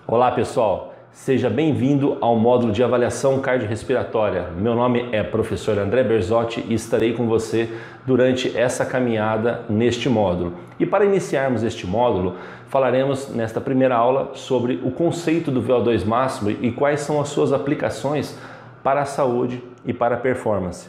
Olá pessoal, seja bem-vindo ao módulo de avaliação cardiorrespiratória. Meu nome é professor André Berzotti e estarei com você durante essa caminhada neste módulo. E para iniciarmos este módulo, falaremos nesta primeira aula sobre o conceito do VO2 máximo e quais são as suas aplicações para a saúde e para a performance.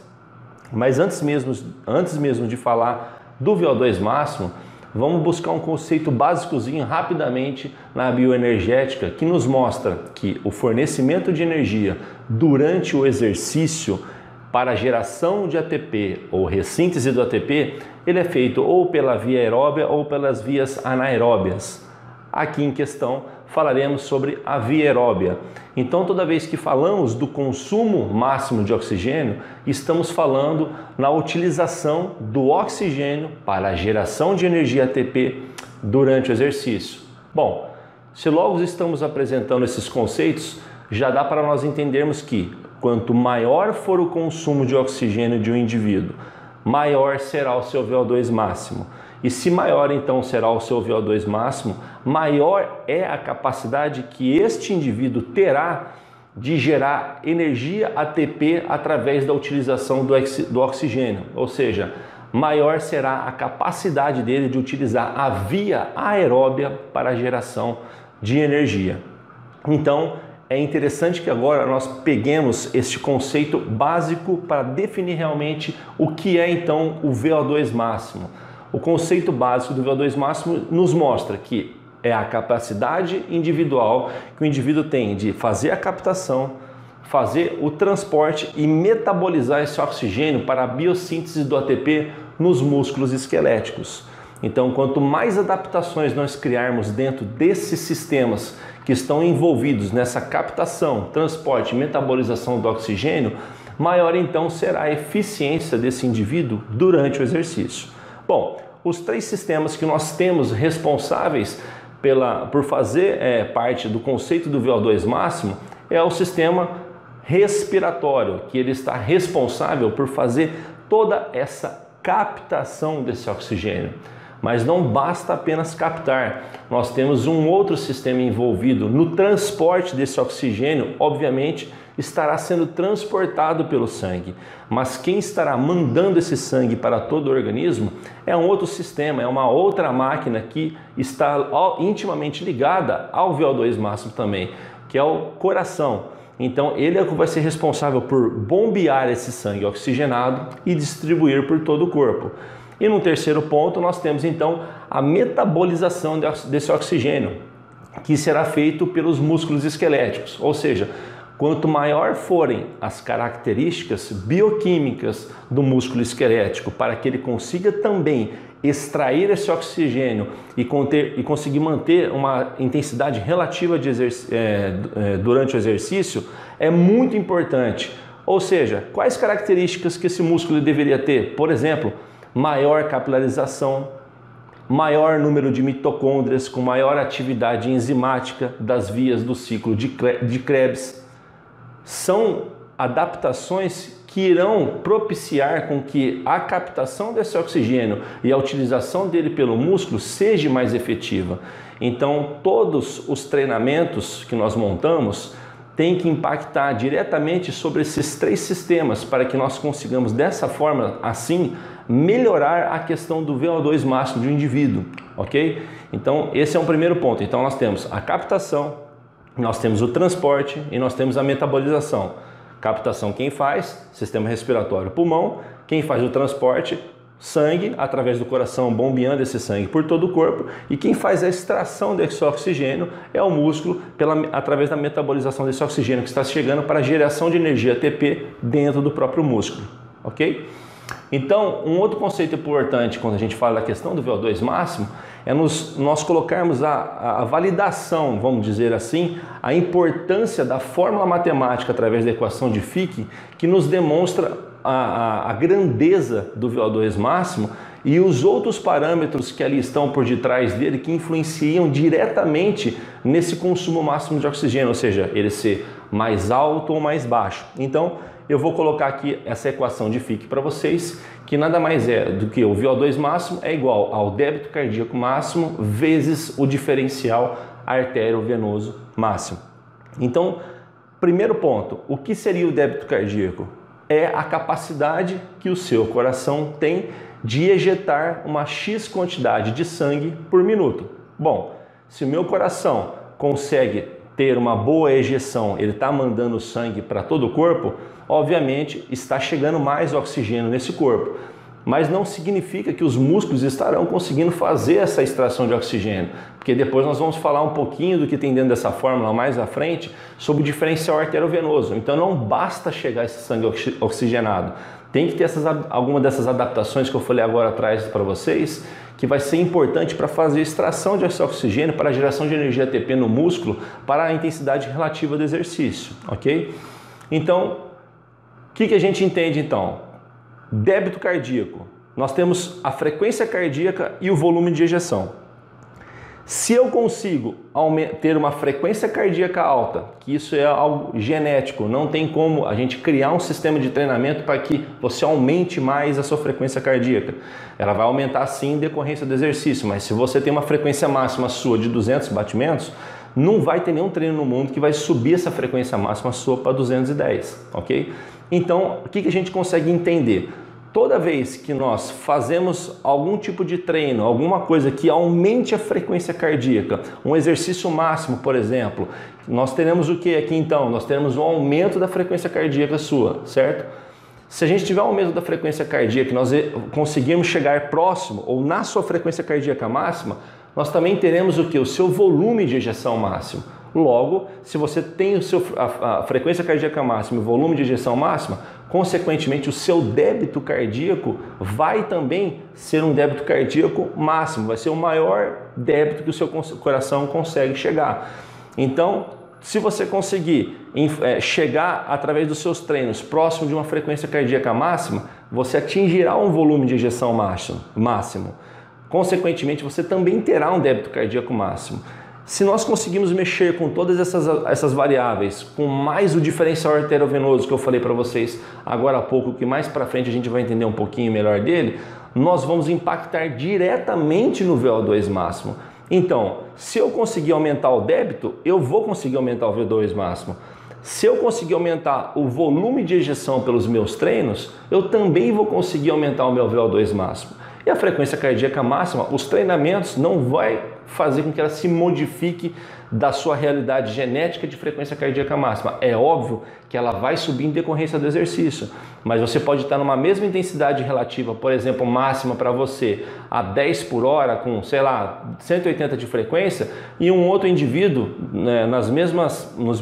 Mas antes mesmo de falar do VO2 máximo, vamos buscar um conceito básicozinho rapidamente na bioenergética que nos mostra que o fornecimento de energia durante o exercício para a geração de ATP ou ressíntese do ATP, ele é feito ou pela via aeróbia ou pelas vias anaeróbias. Aqui em questão falaremos sobre a via aeróbia. Então, toda vez que falamos do consumo máximo de oxigênio, estamos falando na utilização do oxigênio para a geração de energia ATP durante o exercício. Bom, se logo estamos apresentando esses conceitos, já dá para nós entendermos que quanto maior for o consumo de oxigênio de um indivíduo, maior será o seu VO2 máximo. E se maior então será o seu VO2 máximo, maior é a capacidade que este indivíduo terá de gerar energia ATP através da utilização do oxigênio. Ou seja, maior será a capacidade dele de utilizar a via aeróbia para a geração de energia. Então, é interessante que agora nós peguemos este conceito básico para definir realmente o que é então o VO2 máximo. O conceito básico do VO2 máximo nos mostra que é a capacidade individual que o indivíduo tem de fazer a captação, fazer o transporte e metabolizar esse oxigênio para a biossíntese do ATP nos músculos esqueléticos. Então, quanto mais adaptações nós criarmos dentro desses sistemas que estão envolvidos nessa captação, transporte e metabolização do oxigênio, maior então será a eficiência desse indivíduo durante o exercício. Bom, os três sistemas que nós temos responsáveis por fazer parte do conceito do VO2 máximo é o sistema respiratório, que ele está responsável por fazer toda essa captação desse oxigênio. Mas não basta apenas captar, nós temos um outro sistema envolvido no transporte desse oxigênio, obviamente estará sendo transportado pelo sangue, mas quem estará mandando esse sangue para todo o organismo é um outro sistema, é uma outra máquina que está intimamente ligada ao VO2 máximo também, que é o coração. Então ele é o que vai ser responsável por bombear esse sangue oxigenado e distribuir por todo o corpo. E no terceiro ponto nós temos então a metabolização desse oxigênio, que será feito pelos músculos esqueléticos, ou seja, quanto maior forem as características bioquímicas do músculo esquelético para que ele consiga também extrair esse oxigênio e conseguir manter uma intensidade relativa durante o exercício, é muito importante. Ou seja, quais características que esse músculo deveria ter? Por exemplo, maior capilarização, maior número de mitocôndrias com maior atividade enzimática das vias do ciclo de Krebs. São adaptações que irão propiciar com que a captação desse oxigênio e a utilização dele pelo músculo seja mais efetiva. Então, todos os treinamentos que nós montamos têm que impactar diretamente sobre esses três sistemas para que nós consigamos, dessa forma, assim, melhorar a questão do VO2 máximo de um indivíduo, ok? Então, esse é um primeiro ponto. Então, nós temos a captação, nós temos o transporte e nós temos a metabolização. Captação quem faz? Sistema respiratório, pulmão. Quem faz o transporte? Sangue, através do coração bombeando esse sangue por todo o corpo. E quem faz a extração desse oxigênio é o músculo através da metabolização desse oxigênio que está chegando para a geração de energia ATP dentro do próprio músculo, ok? Então, um outro conceito importante quando a gente fala da questão do VO2 máximo é nós colocarmos a validação, vamos dizer assim, a importância da fórmula matemática através da equação de Fick, que nos demonstra a grandeza do VO2 máximo e os outros parâmetros que ali estão por detrás dele que influenciam diretamente nesse consumo máximo de oxigênio, ou seja, ele ser mais alto ou mais baixo. Então, eu vou colocar aqui essa equação de Fick para vocês, que nada mais é do que o VO2 máximo é igual ao débito cardíaco máximo vezes o diferencial arteriovenoso máximo. Então, primeiro ponto, o que seria o débito cardíaco? É a capacidade que o seu coração tem de ejetar uma X quantidade de sangue por minuto. Bom, se o meu coração consegue ter uma boa ejeção, ele está mandando sangue para todo o corpo, obviamente está chegando mais oxigênio nesse corpo. Mas não significa que os músculos estarão conseguindo fazer essa extração de oxigênio, porque depois nós vamos falar um pouquinho do que tem dentro dessa fórmula mais à frente sobre o diferencial arteriovenoso. Então não basta chegar esse sangue oxigenado, tem que ter alguma dessas adaptações que eu falei agora atrás para vocês, que vai ser importante para fazer a extração desse oxigênio para a geração de energia ATP no músculo para a intensidade relativa do exercício, ok? Então, o que a gente entende então? Débito cardíaco, nós temos a frequência cardíaca e o volume de ejeção. Se eu consigo ter uma frequência cardíaca alta, que isso é algo genético, não tem como a gente criar um sistema de treinamento para que você aumente mais a sua frequência cardíaca. Ela vai aumentar sim em decorrência do exercício, mas se você tem uma frequência máxima sua de 200 batimentos, não vai ter nenhum treino no mundo que vai subir essa frequência máxima sua para 210, ok? Então, o que a gente consegue entender? Toda vez que nós fazemos algum tipo de treino, alguma coisa que aumente a frequência cardíaca, um exercício máximo, por exemplo, nós teremos o que aqui então? Nós teremos um aumento da frequência cardíaca sua, certo? Se a gente tiver um aumento da frequência cardíaca, nós conseguimos chegar próximo ou na sua frequência cardíaca máxima, nós também teremos o que? O seu volume de ejeção máximo. Logo, se você tem a frequência cardíaca máxima e o volume de ejeção máxima, consequentemente o seu débito cardíaco vai também ser um débito cardíaco máximo, vai ser o maior débito que o seu coração consegue chegar. Então, se você conseguir chegar através dos seus treinos próximo de uma frequência cardíaca máxima, você atingirá um volume de ejeção máximo. Consequentemente, você também terá um débito cardíaco máximo. Se nós conseguimos mexer com todas essas variáveis, com mais o diferencial arteriovenoso que eu falei para vocês agora há pouco, que mais para frente a gente vai entender um pouquinho melhor dele, nós vamos impactar diretamente no VO2 máximo. Então, se eu conseguir aumentar o débito, eu vou conseguir aumentar o VO2 máximo. Se eu conseguir aumentar o volume de ejeção pelos meus treinos, eu também vou conseguir aumentar o meu VO2 máximo. E a frequência cardíaca máxima, os treinamentos não vai fazer com que ela se modifique da sua realidade genética de frequência cardíaca máxima. É óbvio que ela vai subir em decorrência do exercício, mas você pode estar numa mesma intensidade relativa, por exemplo, máxima para você a 10 por hora com, sei lá, 180 de frequência, e um outro indivíduo, né, nos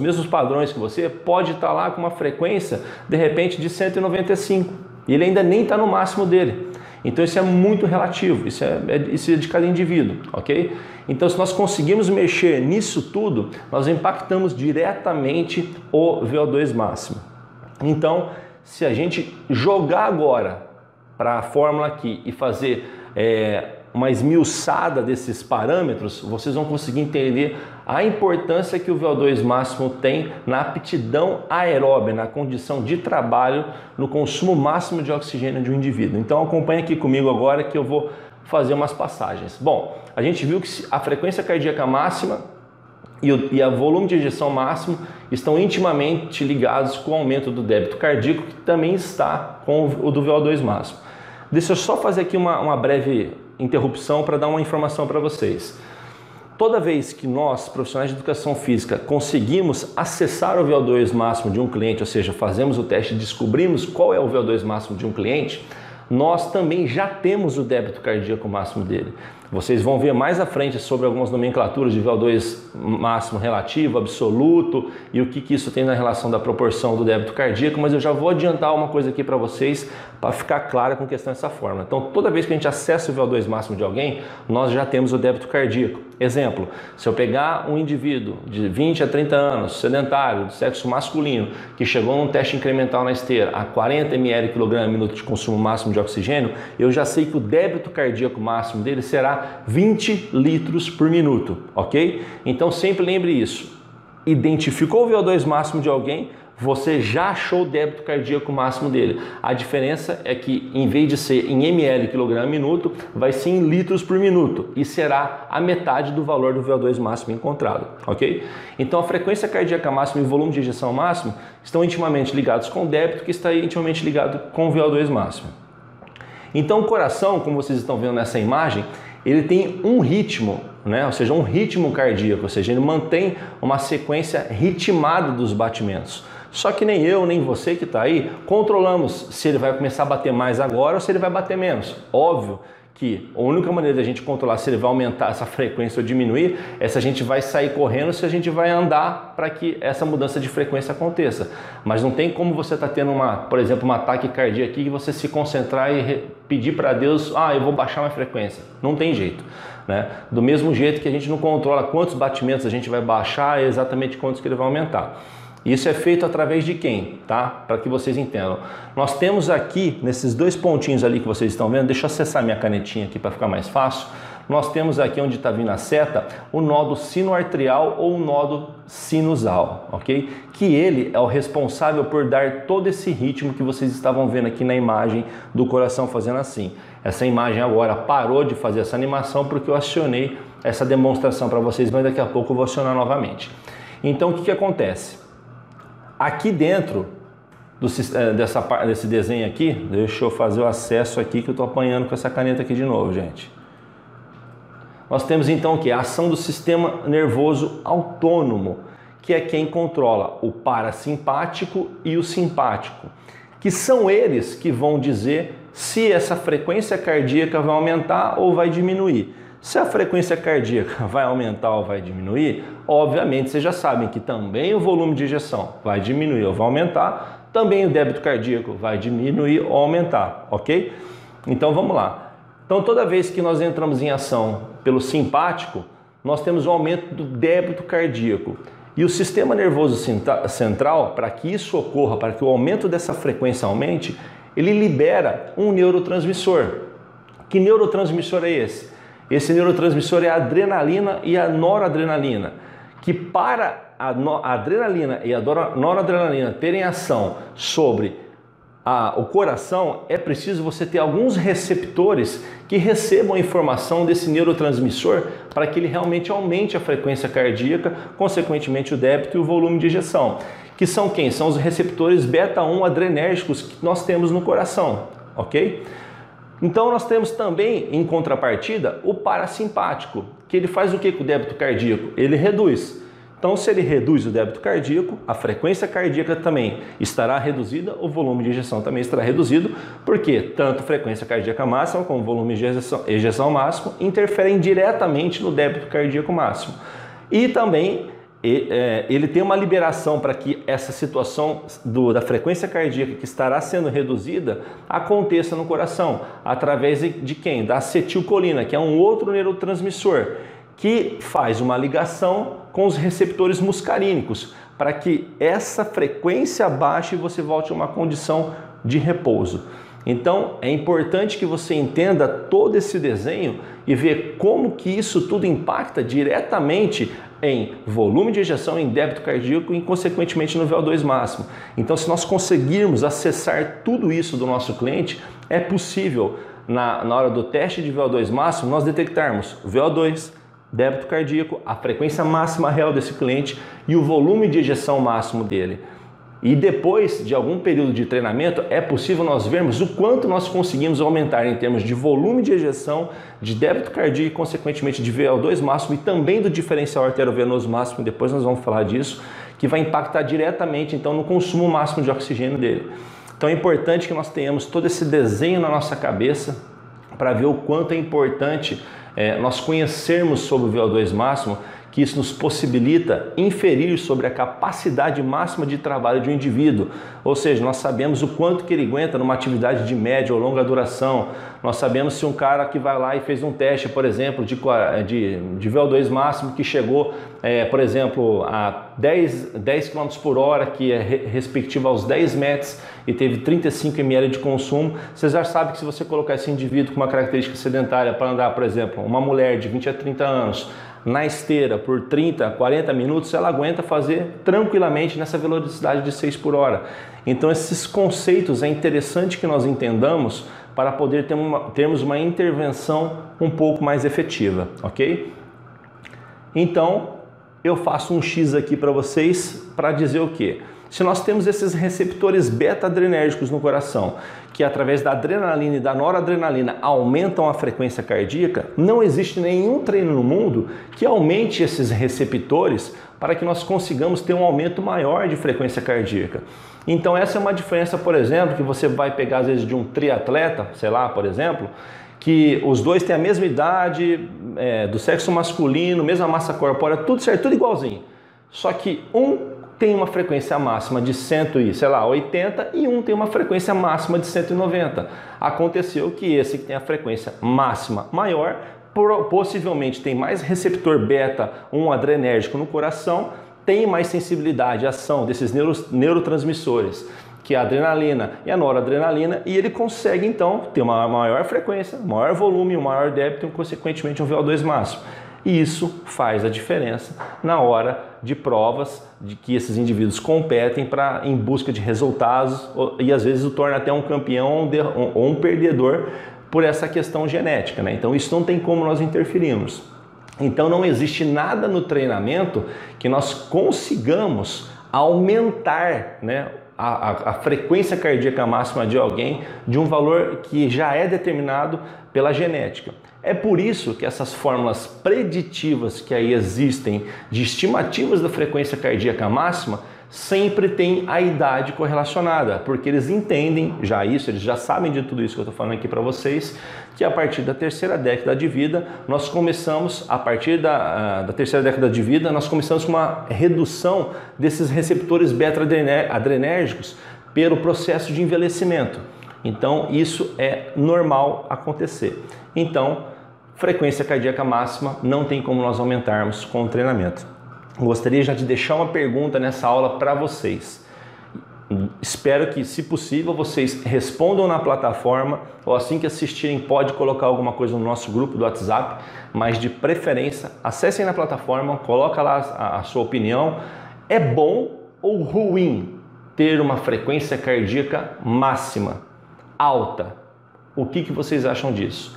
mesmos padrões que você, pode estar lá com uma frequência, de repente, de 195, e ele ainda nem está no máximo dele. Então isso é muito relativo, isso é de cada indivíduo, ok? Então se nós conseguimos mexer nisso tudo, nós impactamos diretamente o VO2 máximo. Então, se a gente jogar agora para a fórmula aqui e fazer uma esmiuçada desses parâmetros, vocês vão conseguir entender a importância que o VO2 máximo tem na aptidão aeróbica, na condição de trabalho, no consumo máximo de oxigênio de um indivíduo. Então acompanhe aqui comigo agora que eu vou fazer umas passagens. Bom, a gente viu que a frequência cardíaca máxima e o volume de ejeção máximo estão intimamente ligados com o aumento do débito cardíaco, que também está com o do VO2 máximo. Deixa eu só fazer aqui uma breve interrupção para dar uma informação para vocês. Toda vez que nós, profissionais de educação física, conseguimos acessar o VO2 máximo de um cliente, ou seja, fazemos o teste e descobrimos qual é o VO2 máximo de um cliente, nós também já temos o débito cardíaco máximo dele. Vocês vão ver mais à frente sobre algumas nomenclaturas de VO2 máximo relativo, absoluto e o que isso tem na relação da proporção do débito cardíaco, mas eu já vou adiantar uma coisa aqui para vocês para ficar clara com questão dessa fórmula. Então, toda vez que a gente acessa o VO2 máximo de alguém, nós já temos o débito cardíaco. Exemplo, se eu pegar um indivíduo de 20 a 30 anos, sedentário, do sexo masculino, que chegou num teste incremental na esteira a 40 ml kg minuto de consumo máximo de oxigênio, eu já sei que o débito cardíaco máximo dele será 20 litros por minuto, ok? Então sempre lembre isso. Identificou o VO2 máximo de alguém, você já achou o débito cardíaco máximo dele. A diferença é que em vez de ser em ml quilograma minuto, vai ser em litros por minuto e será a metade do valor do VO2 máximo encontrado, ok? Então a frequência cardíaca máxima e o volume de ejeção máximo estão intimamente ligados com o débito, que está intimamente ligado com o VO2 máximo. Então o coração, como vocês estão vendo nessa imagem, ele tem um ritmo, né? Ou seja, um ritmo cardíaco, ou seja, ele mantém uma sequência ritmada dos batimentos. Só que nem eu, nem você que está aí, controlamos se ele vai começar a bater mais agora ou se ele vai bater menos. Óbvio que a única maneira da gente controlar se ele vai aumentar essa frequência ou diminuir é se a gente vai sair correndo, se a gente vai andar para que essa mudança de frequência aconteça. Mas não tem como você estar tendo, por exemplo, um ataque cardíaco aqui, que você se concentrar e pedir para Deus, eu vou baixar minha frequência. Não tem jeito, né? Do mesmo jeito que a gente não controla quantos batimentos a gente vai baixar, é exatamente quantos que ele vai aumentar. Isso é feito através de quem, tá? Para que vocês entendam. Nós temos aqui, nesses dois pontinhos ali que vocês estão vendo, deixa eu acessar minha canetinha aqui para ficar mais fácil. Nós temos aqui onde está vindo a seta, o nodo sinoarterial ou o nodo sinusal, ok? Que ele é o responsável por dar todo esse ritmo que vocês estavam vendo aqui na imagem do coração fazendo assim. Essa imagem agora parou de fazer essa animação porque eu acionei essa demonstração para vocês, mas daqui a pouco eu vou acionar novamente. Então o que acontece? Aqui dentro desse desenho aqui, deixa eu fazer o acesso aqui que eu estou apanhando com essa caneta aqui de novo, gente. Nós temos então o que? A ação do sistema nervoso autônomo, que é quem controla o parasimpático e o simpático, que são eles que vão dizer se essa frequência cardíaca vai aumentar ou vai diminuir. Se a frequência cardíaca vai aumentar ou vai diminuir, obviamente vocês já sabem que também o volume de ejeção vai diminuir ou vai aumentar, também o débito cardíaco vai diminuir ou aumentar, ok? Então vamos lá. Então toda vez que nós entramos em ação pelo simpático, nós temos um aumento do débito cardíaco. E o sistema nervoso central, para que isso ocorra, para que o aumento dessa frequência aumente, ele libera um neurotransmissor. Que neurotransmissor é esse? Esse neurotransmissor é a adrenalina e a noradrenalina, que para a adrenalina e a noradrenalina terem ação sobre o coração, é preciso você ter alguns receptores que recebam a informação desse neurotransmissor para que ele realmente aumente a frequência cardíaca, consequentemente o débito e o volume de ejeção. Que são quem? São os receptores beta-1 adrenérgicos que nós temos no coração, ok? Então nós temos também, em contrapartida, o parasimpático, que ele faz o que com o débito cardíaco? Ele reduz. Então se ele reduz o débito cardíaco, a frequência cardíaca também estará reduzida, o volume de ejeção também estará reduzido, porque tanto a frequência cardíaca máxima como o volume de ejeção máximo interferem diretamente no débito cardíaco máximo. E também ele tem uma liberação para que essa situação da frequência cardíaca que estará sendo reduzida aconteça no coração, através de quem? Da acetilcolina, que é um outro neurotransmissor, que faz uma ligação com os receptores muscarínicos, para que essa frequência baixe e você volte a uma condição de repouso. Então é importante que você entenda todo esse desenho e ver como que isso tudo impacta diretamente em volume de ejeção, em débito cardíaco e consequentemente no VO2 máximo. Então se nós conseguirmos acessar tudo isso do nosso cliente, é possível na hora do teste de VO2 máximo nós detectarmos VO2, débito cardíaco, a frequência máxima real desse cliente e o volume de ejeção máximo dele. E depois de algum período de treinamento, é possível nós vermos o quanto nós conseguimos aumentar em termos de volume de ejeção, de débito cardíaco e, consequentemente, de VO2 máximo e também do diferencial arteriovenoso máximo, depois nós vamos falar disso, que vai impactar diretamente, então, no consumo máximo de oxigênio dele. Então é importante que nós tenhamos todo esse desenho na nossa cabeça para ver o quanto é importante nós conhecermos sobre o VO2 máximo, que isso nos possibilita inferir sobre a capacidade máxima de trabalho de um indivíduo. Ou seja, nós sabemos o quanto que ele aguenta numa atividade de média ou longa duração. Nós sabemos se um cara que vai lá e fez um teste, por exemplo, de VO2 máximo que chegou, por exemplo, a 10 km por hora, que é respectivo aos 10 metros, e teve 35 ml de consumo, você já sabe que se você colocar esse indivíduo com uma característica sedentária para andar, por exemplo, uma mulher de 20 a 30 anos, na esteira por 30, 40 minutos, ela aguenta fazer tranquilamente nessa velocidade de 6 por hora. Então esses conceitos é interessante que nós entendamos para poder termos uma intervenção um pouco mais efetiva, ok? Então eu faço um X aqui para vocês para dizer o quê? Se nós temos esses receptores beta-adrenérgicos no coração, que através da adrenalina e da noradrenalina aumentam a frequência cardíaca, não existe nenhum treino no mundo que aumente esses receptores para que nós consigamos ter um aumento maior de frequência cardíaca. Então essa é uma diferença, por exemplo, que você vai pegar às vezes de um triatleta, sei lá, por exemplo, que os dois têm a mesma idade, do sexo masculino, mesma massa corpórea, tudo certo, tudo igualzinho. Só que um tem uma frequência máxima de 180 e um tem uma frequência máxima de 190. Aconteceu que esse que tem a frequência máxima maior, possivelmente tem mais receptor beta, um adrenérgico no coração, tem mais sensibilidade à ação desses neurotransmissores, que é a adrenalina e a noradrenalina, e ele consegue então ter uma maior frequência, maior volume, um maior débito e consequentemente um VO2 máximo. E isso faz a diferença na hora de provas de que esses indivíduos competem em busca de resultados e às vezes o torna até um campeão ou um perdedor por essa questão genética, né? Então isso não tem como nós interferirmos. Então não existe nada no treinamento que nós consigamos aumentar, né, a frequência cardíaca máxima de alguém de um valor que já é determinado pela genética. É por isso que essas fórmulas preditivas que aí existem de estimativas da frequência cardíaca máxima sempre tem a idade correlacionada, porque eles entendem já isso, eles já sabem de tudo isso que eu estou falando aqui para vocês, que a partir da terceira década de vida, nós começamos, a partir da terceira década de vida, nós começamos com uma redução desses receptores beta-adrenérgicos pelo processo de envelhecimento. Então, isso é normal acontecer. Então, frequência cardíaca máxima não tem como nós aumentarmos com o treinamento. Gostaria já de deixar uma pergunta nessa aula para vocês. Espero que, se possível, vocês respondam na plataforma ou assim que assistirem pode colocar alguma coisa no nosso grupo do WhatsApp, mas de preferência acessem na plataforma, coloca lá a sua opinião. É bom ou ruim ter uma frequência cardíaca máxima, alta? O que vocês acham disso?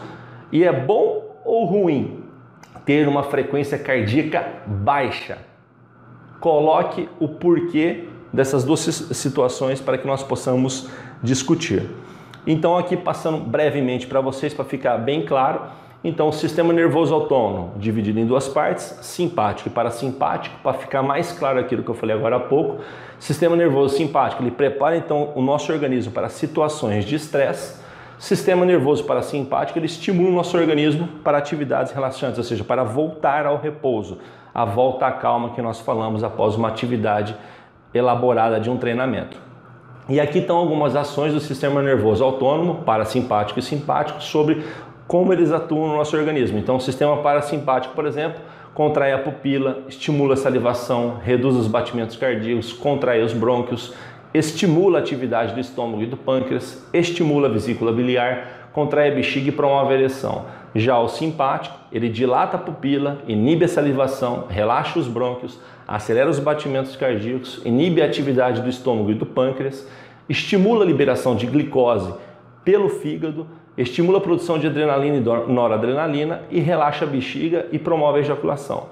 E é bom ou ruim ter uma frequência cardíaca baixa? Coloque o porquê dessas duas situações para que nós possamos discutir. Então aqui passando brevemente para vocês para ficar bem claro, então o sistema nervoso autônomo dividido em duas partes, simpático e parasimpático, para ficar mais claro aquilo que eu falei agora há pouco. Sistema nervoso simpático, ele prepara então o nosso organismo para situações de estresse. Sistema nervoso parasimpático, ele estimula o nosso organismo para atividades relaxantes, ou seja, para voltar ao repouso, a volta à calma que nós falamos após uma atividade elaborada de um treinamento. E aqui estão algumas ações do sistema nervoso autônomo, parasimpático e simpático, sobre como eles atuam no nosso organismo. Então, o sistema parasimpático, por exemplo, contrai a pupila, estimula a salivação, reduz os batimentos cardíacos, contrai os brônquios, estimula a atividade do estômago e do pâncreas, estimula a vesícula biliar, contrai a bexiga e promove a ereção. Já o simpático, ele dilata a pupila, inibe a salivação, relaxa os brônquios, acelera os batimentos cardíacos, inibe a atividade do estômago e do pâncreas, estimula a liberação de glicose pelo fígado, estimula a produção de adrenalina e noradrenalina e relaxa a bexiga e promove a ejaculação.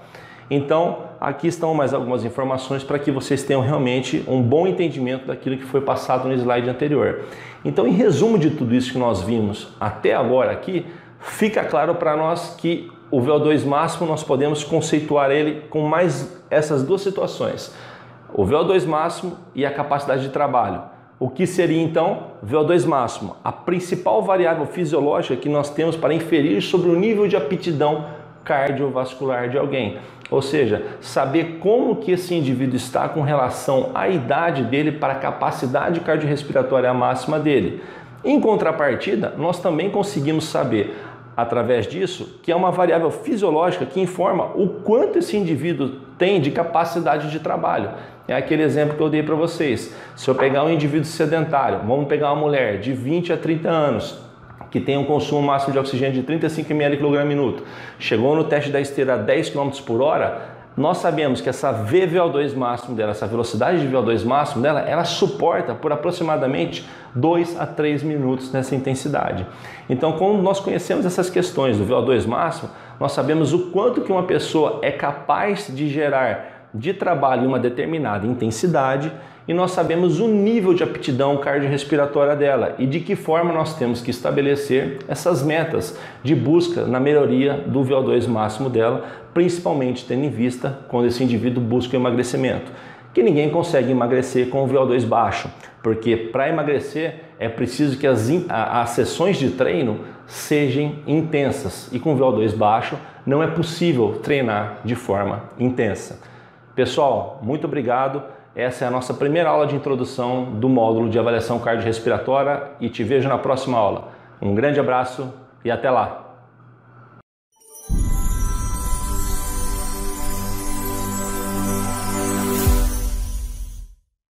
Então, aqui estão mais algumas informações para que vocês tenham realmente um bom entendimento daquilo que foi passado no slide anterior. Então, em resumo de tudo isso que nós vimos até agora aqui, fica claro para nós que o VO2 máximo nós podemos conceituar ele com mais essas duas situações. O VO2 máximo e a capacidade de trabalho. O que seria então VO2 máximo? A principal variável fisiológica que nós temos para inferir sobre o nível de aptidão cardiovascular de alguém. Ou seja, saber como que esse indivíduo está com relação à idade dele para a capacidade cardiorrespiratória máxima dele. Em contrapartida, nós também conseguimos saber através disso, que é uma variável fisiológica que informa o quanto esse indivíduo tem de capacidade de trabalho. É aquele exemplo que eu dei para vocês. Se eu pegar um indivíduo sedentário, vamos pegar uma mulher de 20 a 30 anos, que tem um consumo máximo de oxigênio de 35 ml por minuto, chegou no teste da esteira a 10 km por hora, nós sabemos que essa VVO2 máximo dela, essa velocidade de VO2 máximo dela, ela suporta por aproximadamente 2 a 3 minutos nessa intensidade. Então, quando nós conhecemos essas questões do VO2 máximo, nós sabemos o quanto que uma pessoa é capaz de gerar de trabalho em uma determinada intensidade e nós sabemos o nível de aptidão cardiorrespiratória dela e de que forma nós temos que estabelecer essas metas de busca na melhoria do VO2 máximo dela, principalmente tendo em vista quando esse indivíduo busca o emagrecimento. Que ninguém consegue emagrecer com o VO2 baixo, porque para emagrecer é preciso que as sessões de treino sejam intensas e com VO2 baixo não é possível treinar de forma intensa. Pessoal, muito obrigado. Essa é a nossa primeira aula de introdução do módulo de avaliação cardiorrespiratória e te vejo na próxima aula. Um grande abraço e até lá!